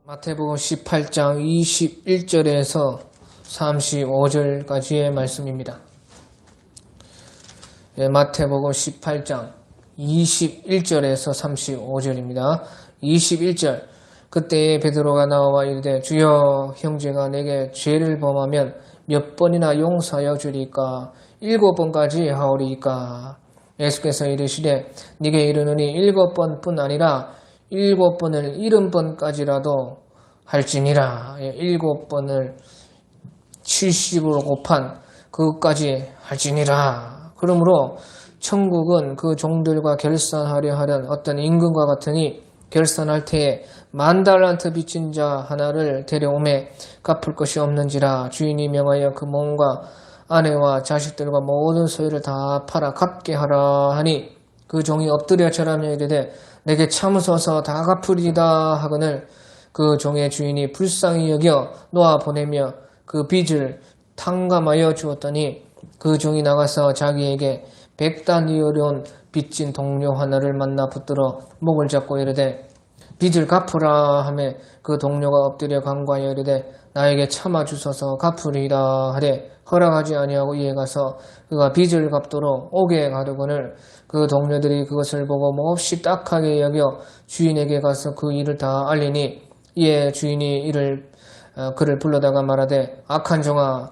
마태복음 18장 21절에서 35절까지의 말씀입니다. 마태복음 18장 21절에서 35절입니다. 21절 그때에 베드로가 나와 이르되 주여 형제가 내게 죄를 범하면 몇 번이나 용서하여 주리까 7번까지 하오리까. 예수께서 이르시되 네게 이르노니 7번뿐 아니라 7번을 70번까지라도 할지니라. 7번을 70으로 곱한 그것까지 할지니라. 그러므로 천국은 그 종들과 결산하려 하던 어떤 임금과 같으니 결산할 때에 10,000달란트 빚진 자 하나를 데려오매 갚을 것이 없는지라. 주인이 명하여 그 몸과 아내와 자식들과 모든 소유를 다 팔아 갚게 하라 하니 그 종이 엎드려 절하며 이르되 내게 참으소서 다 갚으리이다 하거늘 그 종의 주인이 불쌍히 여겨 놓아 보내며 그 빚을 탕감하여 주었더니 그 종이 나가서 자기에게 100다니엘온 빚진 동료 하나를 만나 붙들어 목을 잡고 이르되 빚을 갚으라 하며 그 동료가 엎드려 간구하여 이르되 나에게 참아주소서 갚으리이다 하되 허락하지 아니하고 이에 가서 그가 빚을 갚도록 오게 가르거늘 그 동료들이 그것을 보고 몹시 딱하게 여겨 주인에게 가서 그 일을 다 알리니 이에 주인이 그를 불러다가 말하되 악한 종아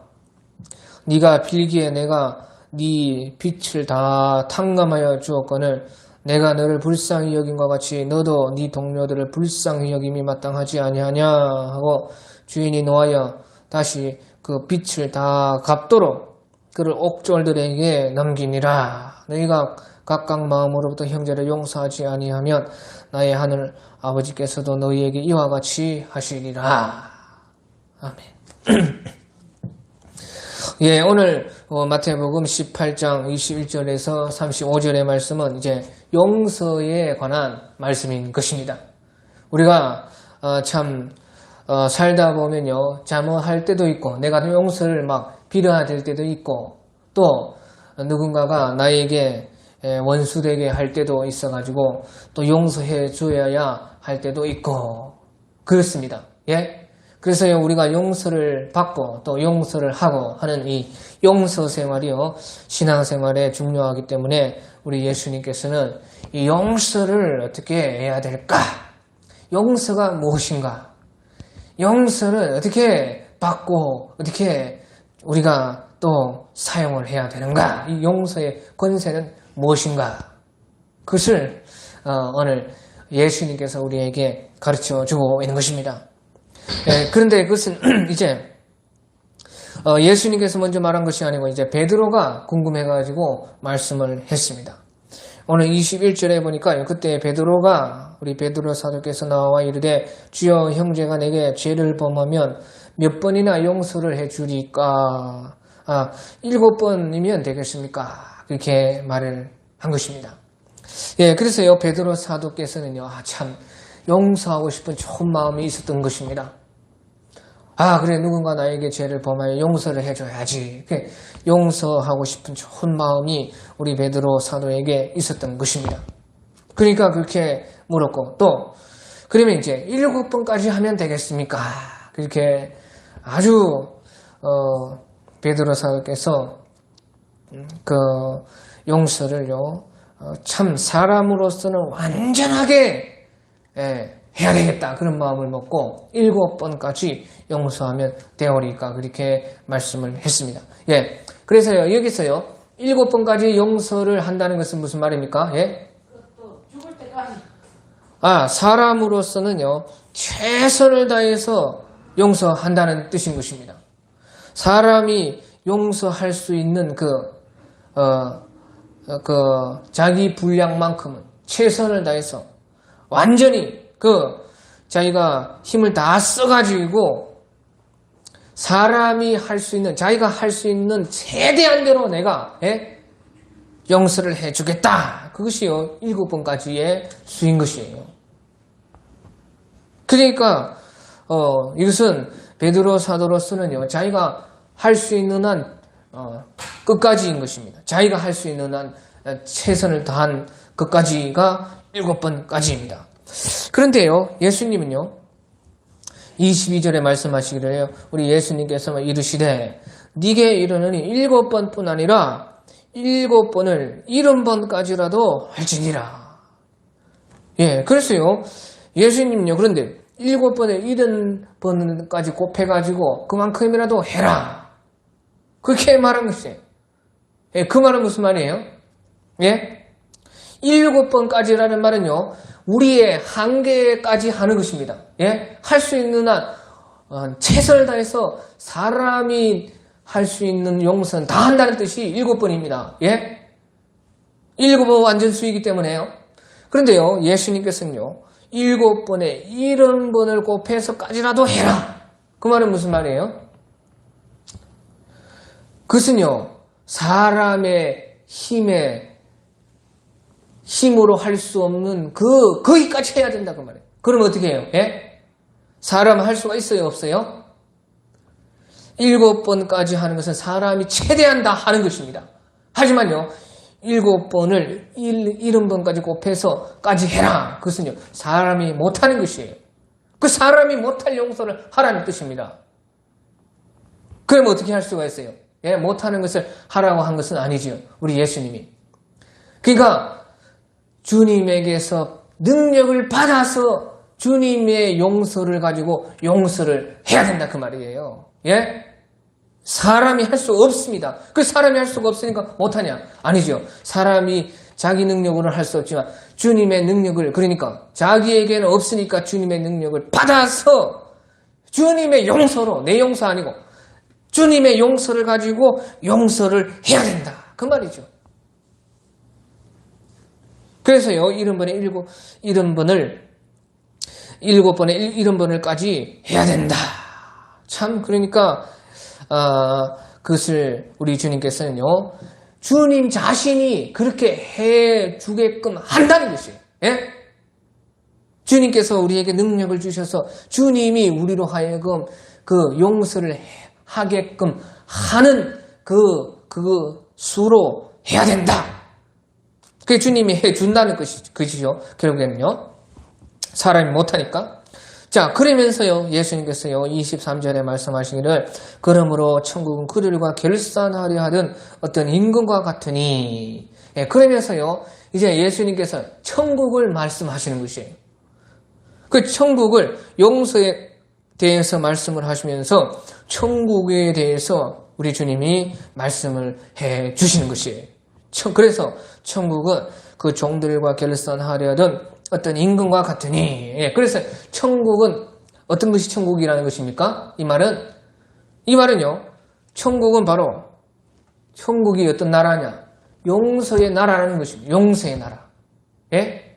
네가 빌기에 내가 네 빚을 다 탕감하여 주었거늘 내가 너를 불쌍히 여김과 같이 너도 네 동료들을 불쌍히 여김이 마땅하지 아니하냐 하고 주인이 노하여 다시 그 빚을 다 갚도록 그를 옥졸들에게 넘기니라. 너희가 각각 마음으로부터 형제를 용서하지 아니하면 나의 하늘 아버지께서도 너희에게 이와 같이 하시리라. 아멘. 예, 오늘 마태복음 18장 21절에서 35절의 말씀은 이제 용서에 관한 말씀인 것입니다. 우리가 참 살다 보면요 잘못할 때도 있고 내가 용서를 막 빌어야 될 때도 있고 또 누군가가 나에게 원수되게 할 때도 있어가지고 또 용서해 줘야 할 때도 있고 그렇습니다. 예? 그래서요 우리가 용서를 받고 또 용서를 하고 하는 이 용서 생활이요 신앙생활에 중요하기 때문에 우리 예수님께서는 이 용서를 어떻게 해야 될까? 용서가 무엇인가? 용서를 어떻게 받고 어떻게 우리가 또 사용을 해야 되는가? 이 용서의 권세는 무엇인가? 그것을 오늘 예수님께서 우리에게 가르쳐 주고 있는 것입니다. 그런데 그것은 이제 예수님께서 먼저 말한 것이 아니고 이제 베드로가 궁금해가지고 말씀을 했습니다. 오늘 21절에 보니까 그때 베드로가 우리 베드로 사도께서 나와 이르되 주여 형제가 내게 죄를 범하면 몇 번이나 용서를 해주리까? 7번이면 되겠습니까? 그렇게 말을 한 것입니다. 예, 그래서요 베드로 사도께서는요 참 용서하고 싶은 좋은 마음이 있었던 것입니다. 그래 누군가 나에게 죄를 범하여 용서를 해줘야지. 용서하고 싶은 좋은 마음이 우리 베드로 사도에게 있었던 것입니다. 그러니까 그렇게 물었고 또 그러면 이제 7번까지 하면 되겠습니까? 그렇게 아주 베드로 사도께서 그 용서를요 참 사람으로서는 완전하게 해야 되겠다 그런 마음을 먹고 7번까지 용서하면 되오리까 그렇게 말씀을 했습니다. 예, 그래서요 여기서요 7번까지 용서를 한다는 것은 무슨 말입니까? 예? 죽을 때까지. 사람으로서는요 최선을 다해서 용서한다는 뜻인 것입니다. 사람이 용서할 수 있는 자기 분량만큼은 최선을 다해서 완전히 자기가 힘을 다 써가지고 사람이 할 수 있는 자기가 할 수 있는 최대한 대로 내가 용서를 해주겠다. 그것이요 7번까지의 수인 것이에요. 그러니까 이것은 베드로 사도로서는요, 자기가 할 수 있는 한 끝까지인 것입니다. 자기가 할 수 있는 한 최선을 다한 끝까지가 7번까지입니다. 그런데요, 예수님은요, 22절에 말씀하시기를 우리 예수님께서 이르시되 네게 이르노니 7번뿐 아니라 7번을 70번까지라도 할지니라. 예, 그래서요, 예수님요, 그런데 7번에 70번까지 곱해가지고 그만큼이라도 해라. 그렇게 말한 것이에요. 예, 그 말은 무슨 말이에요? 예? 7번까지라는 말은요, 우리의 한계까지 하는 것입니다. 예? 할 수 있는 한, 최선을 다해서 사람이 할 수 있는 용서는 다 한다는 뜻이 7번입니다. 예? 7번 완전수이기 때문에요. 그런데요, 예수님께서는요, 7번에 70번을 곱해서까지라도 해라. 그 말은 무슨 말이에요? 그것은요, 사람의 힘으로 할 수 없는 거기까지 해야 된다, 그 말이에요. 그럼 어떻게 해요? 예? 사람 할 수가 있어요, 없어요? 7번까지 하는 것은 사람이 최대한 다 하는 것입니다. 하지만요, 7번을 70번까지 곱해서까지 해라. 그것은요, 사람이 못하는 것이에요. 그 사람이 못할 용서를 하라는 뜻입니다. 그럼 어떻게 할 수가 있어요? 예, 못하는 것을 하라고 한 것은 아니지요. 우리 예수님이. 그러니까 주님에게서 능력을 받아서 주님의 용서를 가지고 용서를 해야 된다 그 말이에요. 예? 사람이 할 수 없습니다. 그 사람이 할 수가 없으니까 못하냐? 아니죠. 사람이 자기 능력으로는 할 수 없지만 주님의 능력을, 그러니까 자기에게는 없으니까 주님의 능력을 받아서 주님의 용서로, 내 용서 아니고 주님의 용서를 가지고 용서를 해야 된다. 그 말이죠. 그래서요, 70번을 70번을까지 해야 된다. 참, 그러니까, 그것을 우리 주님께서는요, 주님 자신이 그렇게 해 주게끔 한다는 것이에요. 예? 주님께서 우리에게 능력을 주셔서 주님이 우리로 하여금 그 용서를 하게끔 하는 그 수로 해야 된다. 그게 주님이 해준다는 것이죠. 결국에는요. 사람이 못하니까. 자, 그러면서요, 예수님께서요, 23절에 말씀하시기를, 그러므로 천국은 그들과 결산하려 하던 어떤 임금과 같으니. 예, 그러면서요, 이제 예수님께서 천국을 말씀하시는 것이에요. 그 천국을 용서에 대해서 말씀을 하시면서 천국에 대해서 우리 주님이 말씀을 해 주시는 것이에요. 그래서 천국은 그 종들과 결산하려 하던 어떤 임금과 같으니. 예, 그래서 천국은 어떤 것이 천국이라는 것입니까? 이 말은요, 천국은 바로 천국이 어떤 나라냐? 용서의 나라라는 것입니다. 용서의 나라. 예?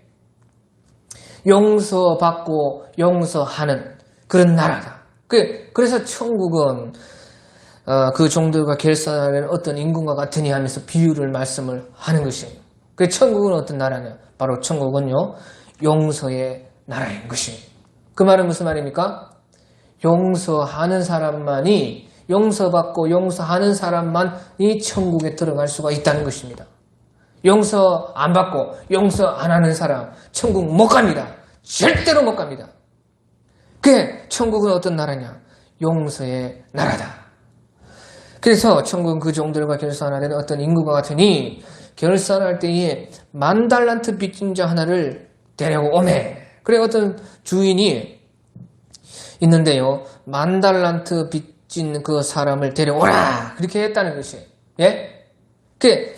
용서받고 용서하는 그런 나라다. 그래서 천국은 그 종들과 결산하는 어떤 임금과 같으니 하면서 비유를 말씀을 하는 것이에요. 그 천국은 어떤 나라냐? 바로 천국은요, 용서의 나라인 것입니다. 그 말은 무슨 말입니까? 용서하는 사람만이, 용서받고 용서하는 사람만이 천국에 들어갈 수가 있다는 것입니다. 용서 안 받고 용서 안 하는 사람 천국 못 갑니다. 절대로 못 갑니다. 그게 천국은 어떤 나라냐? 용서의 나라다. 그래서 천국은 그 종들과 결산하는 어떤 임금과 같으니 결산할 때에 10,000달란트 빚진 자 하나를 데리고 오매. 그래 어떤 주인이 있는데요. 10,000달란트 빚진 그 사람을 데려오라. 그렇게 했다는 것이에요. 예? 그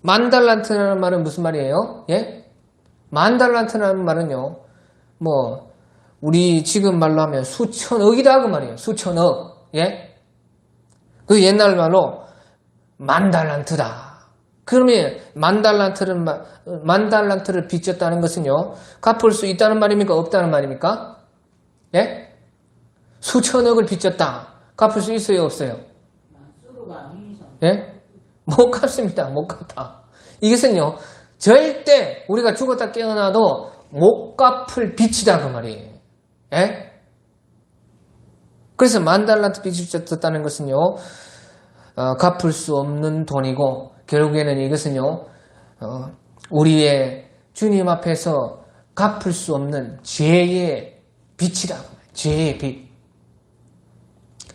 10,000달란트라는 말은 무슨 말이에요? 예? 10,000달란트라는 말은요. 뭐 우리 지금 말로 하면 수천억이다 그 말이에요. 수천억. 예? 그 옛날 말로 10,000달란트다. 그러면 10,000달란트를 빚졌다는 것은요, 갚을 수 있다는 말입니까? 없다는 말입니까? 예? 수천억을 빚졌다. 갚을 수 있어요? 없어요? 예? 못 갚습니다. 못 갚아. 이것은요, 절대 우리가 죽었다 깨어나도 못 갚을 빚이다 그 말이에요. 예? 그래서 10,000달란트 빚을 졌다는 것은요, 갚을 수 없는 돈이고, 결국에는 이것은요, 우리의 주님 앞에서 갚을 수 없는 죄의 빚이라고. 죄의 빚.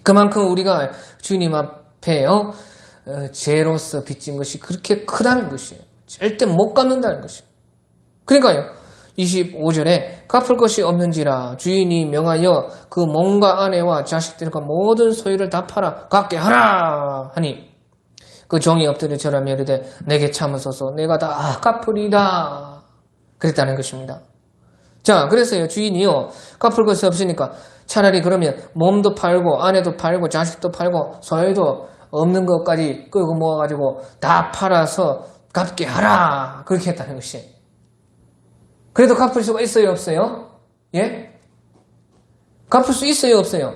그만큼 우리가 주님 앞에요, 죄로서 빚진 것이 그렇게 크다는 것이에요. 절대 못 갚는다는 것이에요. 그러니까요, 25절에 갚을 것이 없는지라 주인이 명하여 그 몸과 아내와 자식들과 모든 소유를 다 팔아 갚게 하라 하니 그 종이 엎드려 절하며 이르되 내게 참으소서 내가 다 갚으리다 그랬다는 것입니다. 자, 그래서요, 주인이요, 갚을 것이 없으니까 차라리 그러면 몸도 팔고 아내도 팔고 자식도 팔고 소유도 없는 것까지 끌고 모아가지고 다 팔아서 갚게 하라 그렇게 했다는 것이에요. 그래도 갚을 수가 있어요, 없어요? 예? 갚을 수 있어요, 없어요?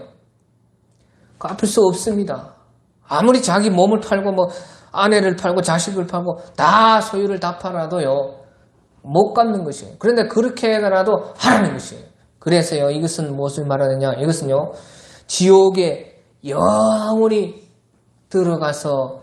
갚을 수 없습니다. 아무리 자기 몸을 팔고 뭐 아내를 팔고 자식을 팔고 다 소유를 다 팔아도요, 못 갚는 것이에요. 그런데 그렇게 해라도 하라는 것이에요. 그래서요, 이것은 무엇을 말하느냐? 이것은요, 지옥에 영원히 들어가서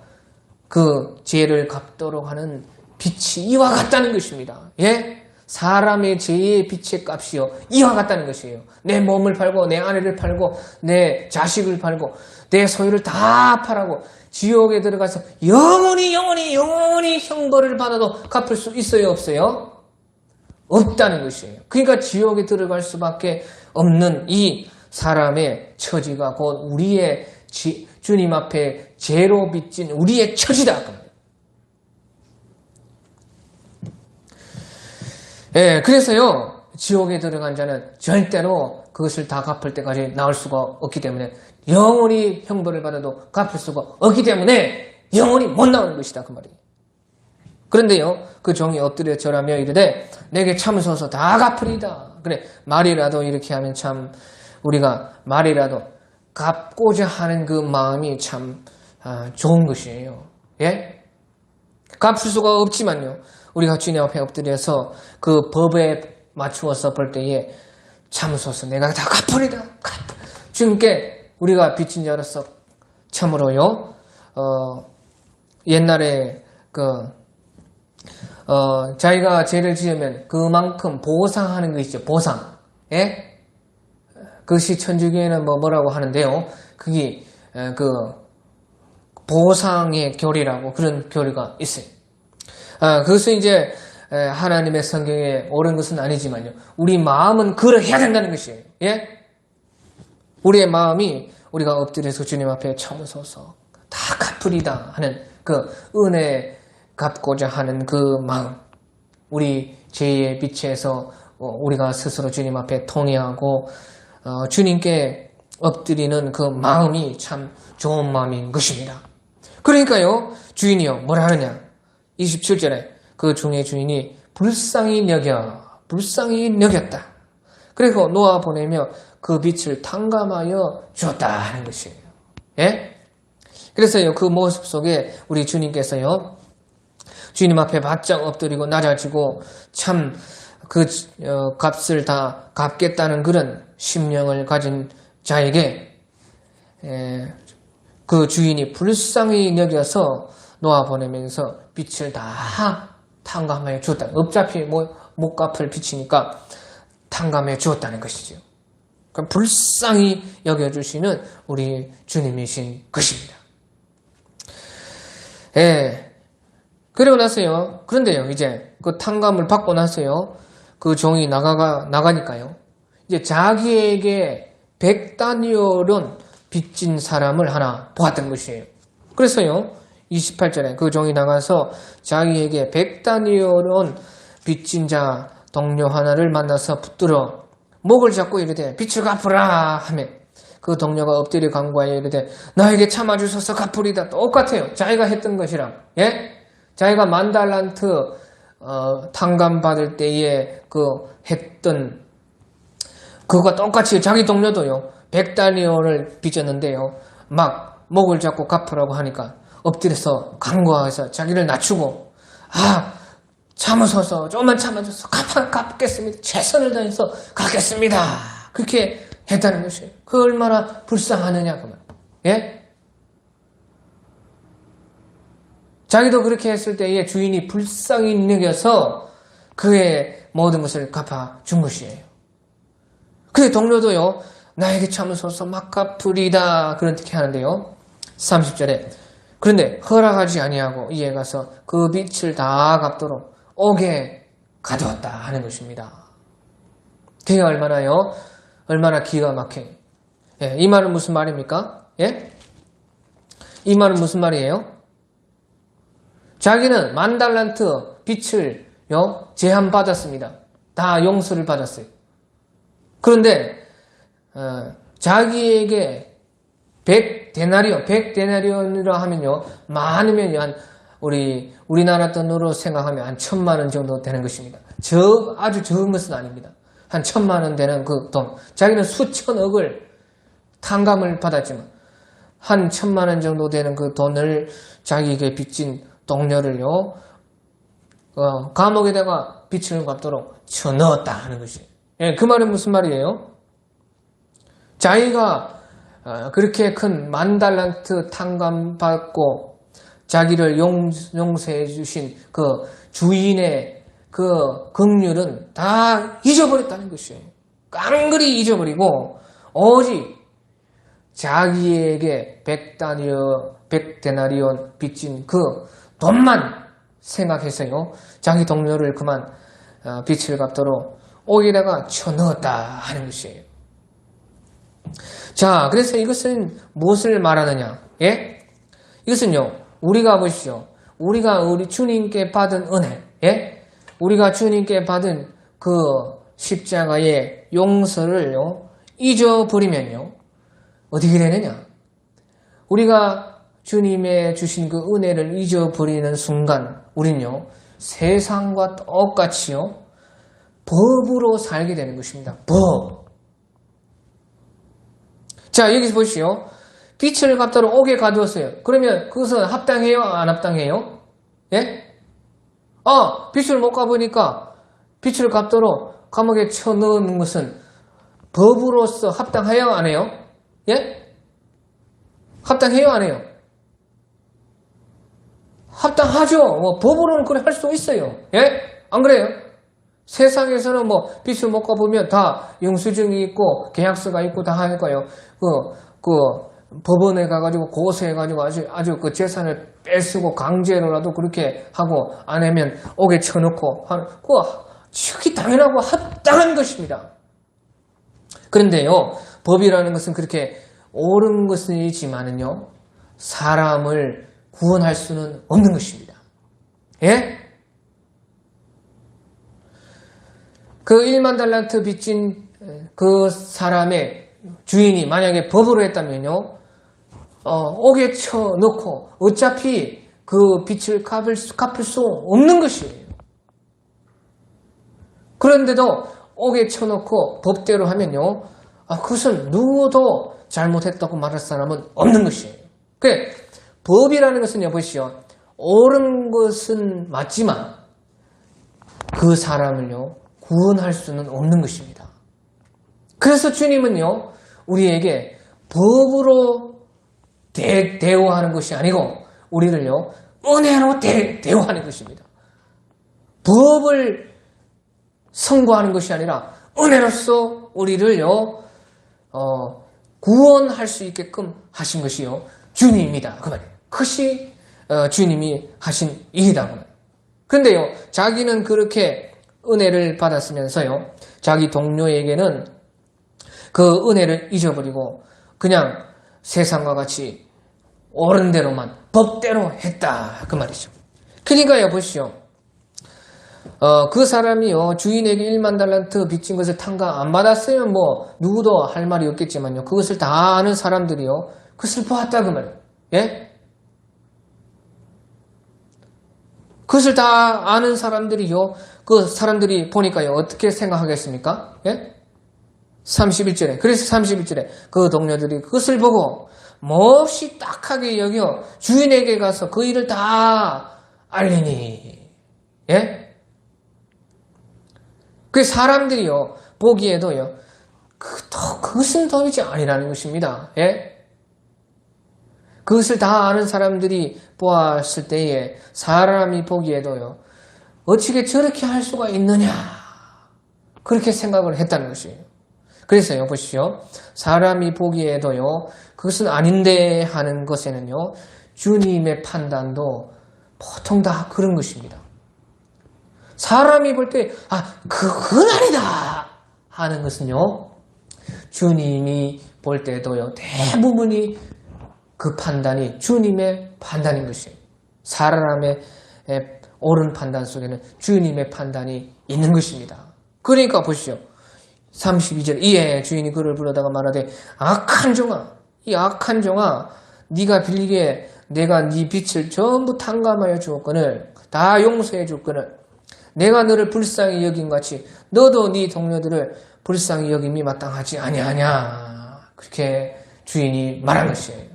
그 죄를 갚도록 하는 빛이 이와 같다는 것입니다. 예? 사람의 죄의 빛의 값이요, 이와 같다는 것이에요. 내 몸을 팔고 내 아내를 팔고 내 자식을 팔고 내 소유를 다 팔아고 지옥에 들어가서 영원히 형벌을 받아도 갚을 수 있어요, 없어요? 없다는 것이에요. 그러니까 지옥에 들어갈 수밖에 없는 이 사람의 처지가 곧 우리의 주님 앞에 죄로 빚진 우리의 처지다. 예, 그래서요, 지옥에 들어간 자는 절대로 그것을 다 갚을 때까지 나올 수가 없기 때문에 영원히 형벌을 받아도 갚을 수가 없기 때문에 영원히 못 나오는 것이다. 그 말이에요. 그런데요, 그 종이 엎드려 절하며 이르되 내게 참으소서 다 갚으리다. 그래, 말이라도 이렇게 하면 참 우리가 말이라도 갚고자 하는 그 마음이 참 좋은 것이에요. 예? 갚을 수가 없지만요, 우리가 주님 앞에 엎드려서 그 법에 맞추어서 볼 때에 참으소서 내가 다 갚으리다. 주님께 우리가 빚진 자로서 참으로요, 옛날에 자기가 죄를 지으면 그만큼 보상하는 거 있죠. 보상. 예? 그것이 천주교에는 뭐라고 하는데요. 그게 보상의 교리라고 그런 교리가 있어요. 그것은 이제 하나님의 성경에 옳은 것은 아니지만요, 우리 마음은 그러해야 된다는 것이에요. 예? 우리의 마음이 우리가 엎드려서 주님 앞에 참으소서 다 갚으리다 하는 그 은혜 갚고자 하는 그 마음, 우리 죄의 빛에서 우리가 스스로 주님 앞에 통회하고 주님께 엎드리는 그 마음이 참 좋은 마음인 것입니다. 그러니까요, 주인이요 뭐라 하느냐, 27절에 그 종의 주인이 불쌍히 여겼다. 그리고 놓아 보내며 그 빛을 탕감하여 주었다 하는 것이에요. 예? 그래서요, 그 모습 속에 우리 주님께서요, 주님 앞에 바짝 엎드리고 낮아지고 참 그 값을 다 갚겠다는 그런 심령을 가진 자에게 그 주인이 불쌍히 여겨서 놓아보내면서 빛을 다 탕감해 주었다. 어차피 못 갚을 빛이니까 탕감해 주었다는 것이죠. 그럼 불쌍히 여겨주시는 우리 주님이신 것입니다. 예. 그리고 나서요, 그런데요, 이제 그 탕감을 받고 나서요, 그 종이 나가니까요, 이제 자기에게 100다니엘은 빚진 사람을 하나 보았던 것이에요. 그래서요, 28절에 그 종이 나가서 자기에게 100다니엘은 빚진 자 동료 하나를 만나서 붙들어 목을 잡고 이르되 빚을 갚으라 하며 그 동료가 엎드려 간구하여 이르되 나에게 참아주소서 갚으리다. 똑같아요. 자기가 했던 것이랑. 예? 자기가 10,000달란트 탕감 받을 때에 했던 그거가 똑같이 자기 동료도요, 100다니엘을 빚었는데요, 막 목을 잡고 갚으라고 하니까 엎드려서 간구해서 자기를 낮추고 참으소서, 조금만 참아줘서 갚겠습니다. 최선을 다해서 갚겠습니다. 그렇게 했다는 것이에요. 그 얼마나 불쌍하느냐 그 말. 예? 자기도 그렇게 했을 때에 주인이 불쌍히 여겨서 그의 모든 것을 갚아준 것이에요. 그의 동료도요, 나에게 참으소서 막 갚으리다 그렇게 하는데요. 30절에 그런데 허락하지 아니하고 이에 가서 그 빚을 다 갚도록 옥에 가두었다 하는 것입니다. 그게 얼마나요? 얼마나 기가 막혀. 예, 이 말은 무슨 말입니까? 예? 이 말은 무슨 말이에요? 자기는 10,000달란트 빚을 제한받았습니다. 다 용서를 받았어요. 그런데 자기에게 100데나리온이라 하면요, 많으면요, 우리나라 돈으로 생각하면 한 1,000만 원 정도 되는 것입니다. 아주 적은 것은 아닙니다. 한 1,000만 원 되는 그 돈. 자기는 수천억을 탕감을 받았지만, 한 1,000만 원 정도 되는 그 돈을 자기에게 빚진 동료를요, 감옥에다가 빚을 갚도록 쳐넣었다 하는 것이에요. 예, 그 말은 무슨 말이에요? 자기가 그렇게 큰 10,000달란트 탕감받고 자기를 용서해 주신 그 주인의 그 긍휼은 다 잊어버렸다는 것이에요. 깡그리 잊어버리고 오직 자기에게 100데나리온 빚진 그 돈만 생각해서요, 자기 동료를 그만 빚을 갚도록 옥에다가 쳐넣었다 하는 것이에요. 자, 그래서 이것은 무엇을 말하느냐? 예? 이것은요, 우리가 보십시오. 우리가 우리 주님께 받은 은혜, 예? 우리가 주님께 받은 그 십자가의 용서를요, 잊어버리면요, 어떻게 되느냐? 우리가 주님의 주신 그 은혜를 잊어버리는 순간, 우리는요, 세상과 똑같이요, 법으로 살게 되는 것입니다. 법. 자, 여기서 보시오. 빚을 갚도록 옥에 가두었어요. 그러면 그것은 합당해요? 안 합당해요? 예? 빚을 못 갚으니까 빚을 갚도록 감옥에 쳐넣는 것은 법으로서 합당해요? 안 해요? 예? 합당해요? 안 해요? 합당하죠. 법으로는 그래 할 수 있어요. 예? 안 그래요? 세상에서는 빚을 못 갚으면 다 영수증이 있고 계약서가 있고 다 할 거예요. 법원에 가가지고 고소해가지고 아주 그 재산을 뺏고 강제로라도 그렇게 하고 안 하면 옥에 쳐놓고 그게 당연하고 합당한 것입니다. 그런데요, 법이라는 것은 그렇게 옳은 것이지만은요, 사람을 구원할 수는 없는 것입니다. 예? 그 10,000달란트 빚진 그 사람의 주인이 만약에 법으로 했다면요, 옥에 쳐넣고 어차피 그 빚을 갚을 수 없는 것이에요. 그런데도 옥에 쳐넣고 법대로 하면요, 그것은 누구도 잘못했다고 말할 사람은 없는 것이에요. 그래, 법이라는 것은 보시오, 옳은 것은 맞지만 그 사람을요, 구원할 수는 없는 것입니다. 그래서 주님은요, 우리에게 법으로 대우하는 것이 아니고 우리를요, 은혜로 대우하는 것입니다. 법을 선고하는 것이 아니라 은혜로서 우리를요, 구원할 수 있게끔 하신 것이요, 주님입니다. 그 말이에요. 그것이 주님이 하신 일이다. 그런데요, 자기는 그렇게 은혜를 받았으면서요, 자기 동료에게는 그 은혜를 잊어버리고 그냥 세상과 같이 옳은 대로만 법대로 했다 그 말이죠. 그러니까요, 보시오, 그 사람이요, 주인에게 10,000달란트 빚진 것을 탕감 안 받았으면 누구도 할 말이 없겠지만요, 그것을 다 아는 사람들이요, 그것을 보았다 그 말이에요. 예? 그것을 다 아는 사람들이요, 그 사람들이 보니까요, 어떻게 생각하겠습니까? 예? 31절에, 그래서 31절에 그 동료들이 그것을 보고 몹시 딱하게 여겨 주인에게 가서 그 일을 다 알리니. 예? 그 사람들이요, 보기에도요, 그것은 도이지 아니라는 것입니다. 예? 그것을 다 아는 사람들이 보았을 때에 사람이 보기에도요, 어떻게 저렇게 할 수가 있느냐, 그렇게 생각을 했다는 것이에요. 그래서요, 보십시오. 사람이 보기에도요, 그것은 아닌데 하는 것에는요, 주님의 판단도 보통 다 그런 것입니다. 사람이 볼 때, 그건 아니다 하는 것은요, 주님이 볼 때도요, 대부분이 그 판단이 주님의 판단인 것이에요. 사람의 옳은 판단 속에는 주님의 판단이 있는 것입니다. 그러니까 보시죠. 32절, 이에 주인이 그를 부르다가 말하되, 악한 종아, 이 악한 종아, 네가 빌리기에 내가 네 빛을 전부 탕감하여 주었거늘, 다 용서해 줬거늘, 내가 너를 불쌍히 여긴 같이 너도 네 동료들을 불쌍히 여김이 마땅하지 아니하냐, 그렇게 주인이 말한 것이에요.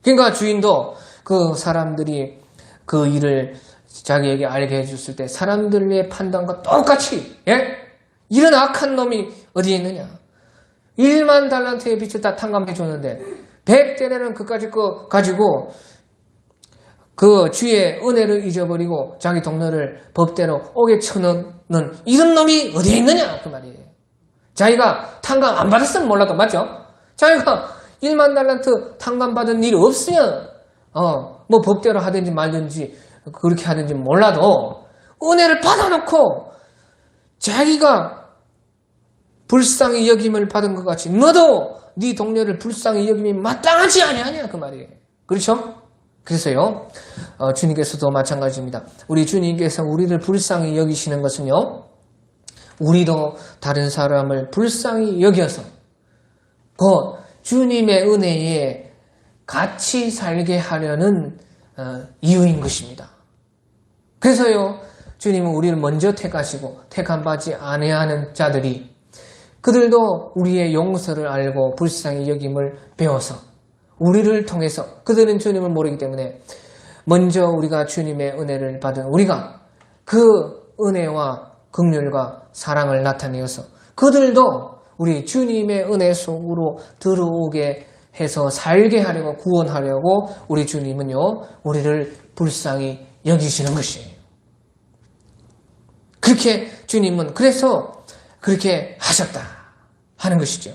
그러니까 주인도 그 사람들이 그 일을 자기에게 알게 해줬을 때 사람들의 판단과 똑같이, 예? 이런 악한 놈이 어디에 있느냐, 1만 달란트의 빛을 다 탕감해 줬는데 100데나리온 그까짓 거 가지고 그 주의 은혜를 잊어버리고 자기 동료를 법대로 옥에 쳐넣는 이런 놈이 어디에 있느냐, 그 말이에요. 자기가 탕감 안 받았으면 몰라도, 맞죠? 자기가 1만 달란트 탕감 받은 일이 없으면 뭐 법대로 하든지 말든지 그렇게 하든지 몰라도 은혜를 받아놓고 자기가 불쌍히 여김을 받은 것 같이 너도 네 동료를 불쌍히 여김이 마땅하지 아니하냐, 그 말이에요. 그렇죠? 그래서요, 주님께서도 마찬가지입니다. 우리 주님께서 우리를 불쌍히 여기시는 것은요, 우리도 다른 사람을 불쌍히 여겨서 곧 주님의 은혜에 같이 살게 하려는 이유인 것입니다. 그래서요, 주님은 우리를 먼저 택하시고 택함받지 아니하는 자들이, 그들도 우리의 용서를 알고 불쌍히 여김을 배워서 우리를 통해서, 그들은 주님을 모르기 때문에 먼저 우리가 주님의 은혜를 받은 우리가 그 은혜와 긍휼과 사랑을 나타내어서 그들도 우리 주님의 은혜 속으로 들어오게 해서 살게 하려고, 구원하려고 우리 주님은요, 우리를 불쌍히 여기시는 것이에요. 그렇게 주님은 그래서 그렇게 하셨다 하는 것이죠.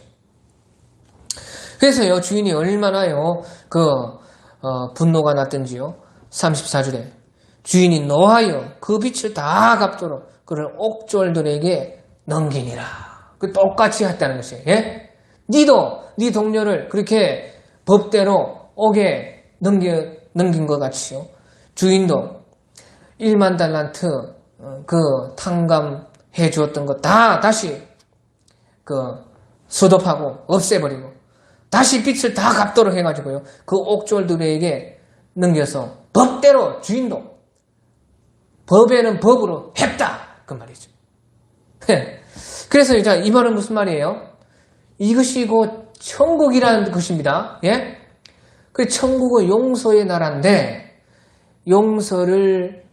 그래서요, 주인이 얼마나요 분노가 났던지요, 34절에 주인이 노하여 그 빛을 다 갚도록 그를 옥졸들에게 넘기니라. 그 똑같이 했다는 것이에요. 예? 니도 네 동료를 그렇게 법대로 옥에 넘긴 것 같이요, 주인도 1만 달란트 그 탕감해 주었던 것 다 다시 소독하고 없애버리고 다시 빛을 다 갚도록 해가지고요, 그 옥졸들에게 넘겨서 법대로 주인도 법에는 법으로 했다, 그 말이죠. 그래서 이제 이 말은 무슨 말이에요? 이것이 곧 천국이라는 것입니다. 예? 그 천국은 용서의 나라인데 용서를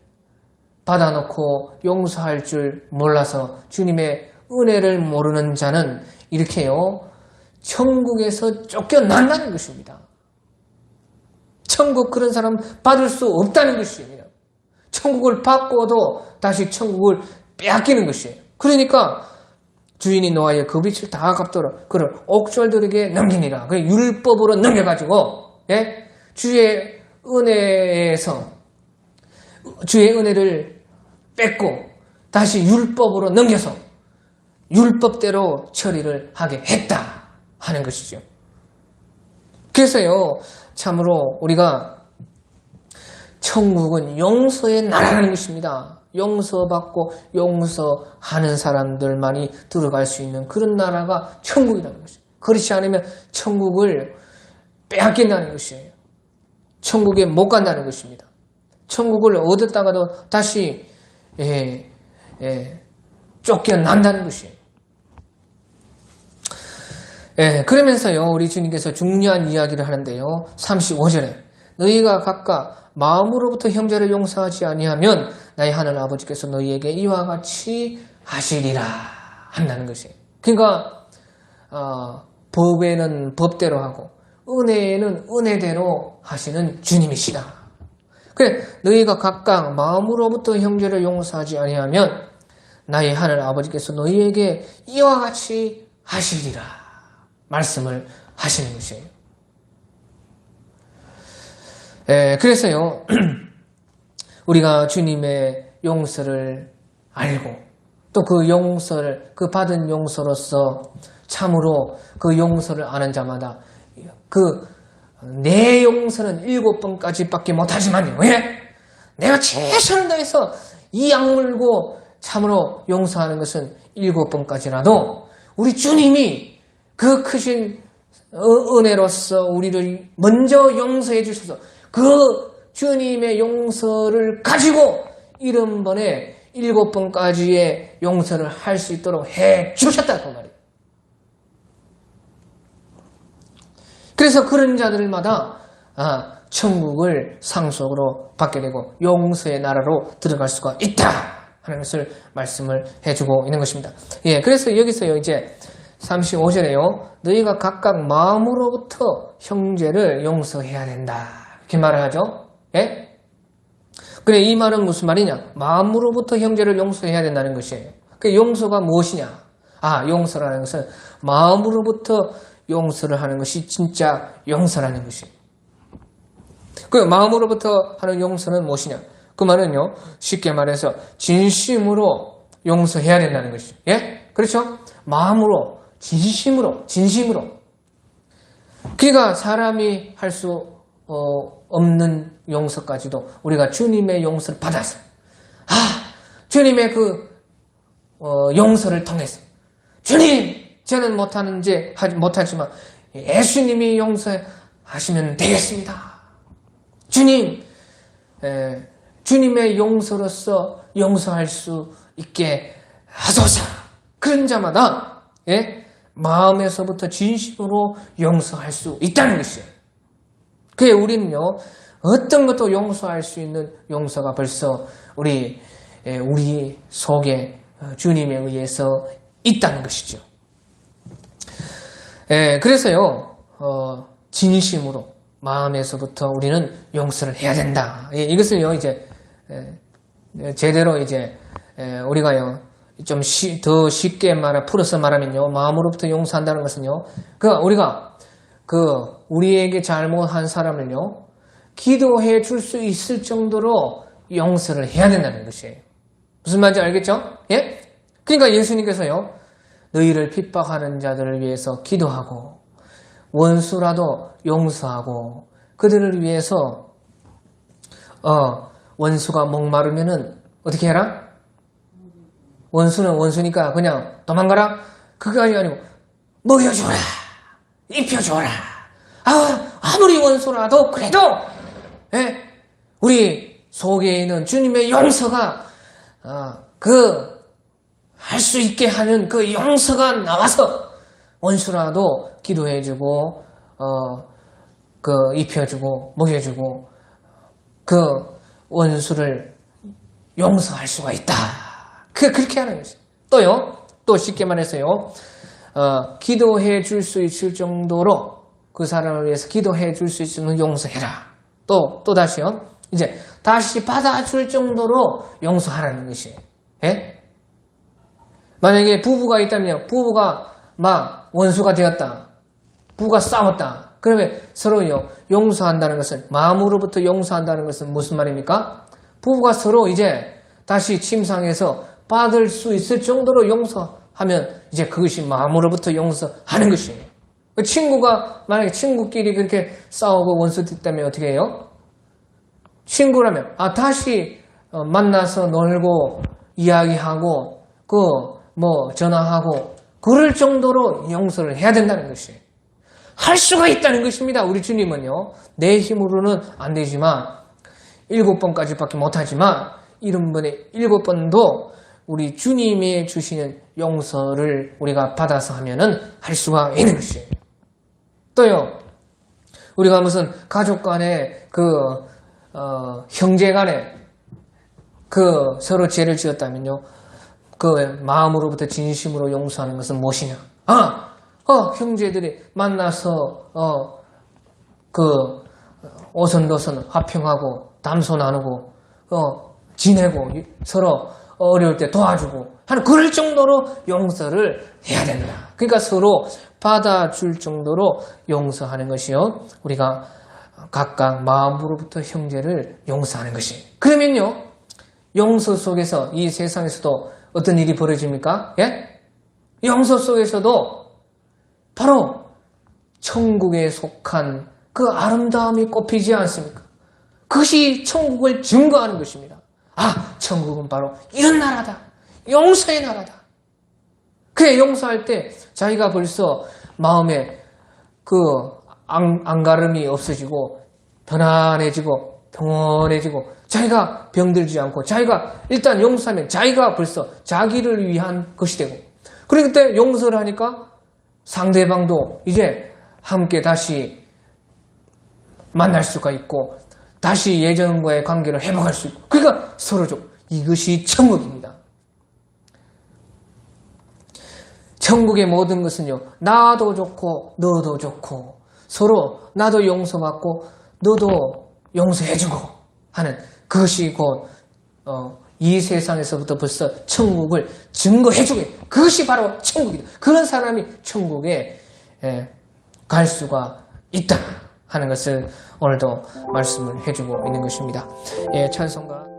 받아놓고 용서할 줄 몰라서 주님의 은혜를 모르는 자는 이렇게요, 천국에서 쫓겨난다는 것입니다. 천국, 그런 사람 받을 수 없다는 것이에요. 천국을 받고도 다시 천국을 빼앗기는 것이에요. 그러니까 주인이 노하여 그 빛을 다 갚도록 그를 옥졸들에게 넘기니라. 그 율법으로 넘겨가지고, 예? 주의 은혜에서 주의 은혜를 뺏고 다시 율법으로 넘겨서 율법대로 처리를 하게 했다 하는 것이죠. 그래서요, 참으로 우리가 천국은 용서의 나라라는 것입니다. 용서받고 용서하는 사람들만이 들어갈 수 있는 그런 나라가 천국이라는 것이에요. 그렇지 않으면 천국을 빼앗긴다는 것이에요. 천국에 못 간다는 것입니다. 천국을 얻었다가도 다시 쫓겨난다는 것이에요. 그러면서요, 우리 주님께서 중요한 이야기를 하는데요, 35절에 너희가 각각 마음으로부터 형제를 용서하지 아니하면 나의 하늘 아버지께서 너희에게 이와 같이 하시리라 한다는 것이에요. 그러니까 법에는 법대로 하고 은혜에는 은혜대로 하시는 주님이시다. 그래, 너희가 각각 마음으로부터 형제를 용서하지 아니하면 나의 하늘 아버지께서 너희에게 이와 같이 하시리라 말씀을 하시는 것이에요. 그래서요, 우리가 주님의 용서를 알고 또 그 용서를, 그 받은 용서로서 참으로 그 용서를 아는 자마다 내 용서는 7번까지밖에 못하지만요. 왜? 내가 최선을 다해서 이 악물고 참으로 용서하는 것은 7번까지라도 우리 주님이 그 크신 은혜로서 우리를 먼저 용서해 주셔서 그 주님의 용서를 가지고 70번에 7번까지의 용서를 할 수 있도록 해 주셨다 그 말이에요. 그래서 그런 자들마다 천국을 상속으로 받게 되고 용서의 나라로 들어갈 수가 있다 하는 것을 말씀을 해주고 있는 것입니다. 예, 그래서 여기서요 이제 35절에요 너희가 각각 마음으로부터 형제를 용서해야 된다 이렇게 말을 하죠. 예? 그래, 이 말은 무슨 말이냐? 마음으로부터 형제를 용서해야 된다는 것이에요. 그 용서가 무엇이냐? 용서라는 것은 마음으로부터 용서를 하는 것이 진짜 용서라는 것이에요. 그 마음으로부터 하는 용서는 무엇이냐? 그 말은요, 쉽게 말해서 진심으로 용서해야 된다는 것이죠. 예? 그렇죠? 마음으로, 진심으로. 그러니까 사람이 할 수 없는 용서까지도 우리가 주님의 용서를 받아서 주님의 그 용서를 통해서 주님 저는 못하지만 예수님이 용서하시면 되겠습니다. 주님 주님의 용서로서 용서할 수 있게 하소서. 그런 자마다 마음에서부터 진심으로 용서할 수 있다는 것이에요. 그래 우리는요 어떤 것도 용서할 수 있는 용서가 벌써 우리 속에 주님에 의해서 있다는 것이죠. 그래서요 진심으로 마음에서부터 우리는 용서를 해야 된다. 이것을요 이제 제대로 이제 우리가요 좀 더 쉽게 풀어서 말하면요 마음으로부터 용서한다는 것은요 우리가 우리에게 잘못한 사람을요, 기도해 줄 수 있을 정도로 용서를 해야 된다는 것이에요. 무슨 말인지 알겠죠? 예? 그러니까 예수님께서요, 너희를 핍박하는 자들을 위해서 기도하고, 원수라도 용서하고, 그들을 위해서, 원수가 목마르면은, 어떻게 해라? 원수는 원수니까 그냥 도망가라? 그게 아니고, 먹여줘라! 입혀줘라. 아무리 원수라도 그래도 우리 속에 있는 주님의 용서가 할 수 있게 하는 그 용서가 나와서 원수라도 기도해주고 입혀주고 먹여주고 그 원수를 용서할 수가 있다. 그렇게 하는 것이죠. 또 쉽게 말해서요. 기도해 줄 수 있을 정도로 그 사람을 위해서 기도해 줄 수 있으면 용서해라. 또 다시요. 이제 다시 받아줄 정도로 용서하라는 것이에요. 만약에 부부가 있다면 부부가 막 원수가 되었다. 부부가 싸웠다. 그러면 서로요 용서한다는 것은 마음으로부터 용서한다는 것은 무슨 말입니까? 부부가 서로 이제 다시 침상에서 받을 수 있을 정도로 용서하면 이제 그것이 마음으로부터 용서하는 것이에요. 만약에 친구끼리 그렇게 싸우고 원수됐다면 어떻게 해요? 친구라면 다시 만나서 놀고 이야기하고 전화하고 그럴 정도로 용서를 해야 된다는 것이에요. 할 수가 있다는 것입니다. 우리 주님은요. 내 힘으로는 안 되지만 7번까지밖에 못하지만 70번에 7번도 우리 주님이 주시는 용서를 우리가 받아서 하면은 할 수가 있는 것이에요. 또요, 우리가 무슨 가족 간에 형제 간에 서로 죄를 지었다면요, 마음으로부터 진심으로 용서하는 것은 무엇이냐? 형제들이 만나서 오선도선 화평하고 담소 나누고 지내고 서로 어려울 때 도와주고 하는 그럴 정도로 용서를 해야 된다. 그러니까 서로 받아줄 정도로 용서하는 것이요. 우리가 각각 마음으로부터 형제를 용서하는 것이. 그러면요. 용서 속에서 이 세상에서도 어떤 일이 벌어집니까? 예? 용서 속에서도 바로 천국에 속한 그 아름다움이 꽃피지 않습니까? 그것이 천국을 증거하는 것입니다. 천국은 바로 이런 나라다. 용서의 나라다. 그래, 용서할 때 자기가 벌써 마음에 그 안가름이 없어지고 편안해지고 평온해지고 자기가 병들지 않고 자기가 일단 용서하면 자기가 벌써 자기를 위한 것이 되고 그리고 그때 용서를 하니까 상대방도 이제 함께 다시 만날 수가 있고 다시 예전과의 관계를 회복할 수 있고 그러니까 서로죠. 이것이 천국입니다. 천국의 모든 것은요. 나도 좋고 너도 좋고 서로 나도 용서받고 너도 용서해주고 하는 그것이 곧 이 세상에서부터 벌써 천국을 증거해주고 그것이 바로 천국이다. 그런 사람이 천국에 갈 수가 있다 하는 것을 오늘도 말씀을 해주고 있는 것입니다. 찬송가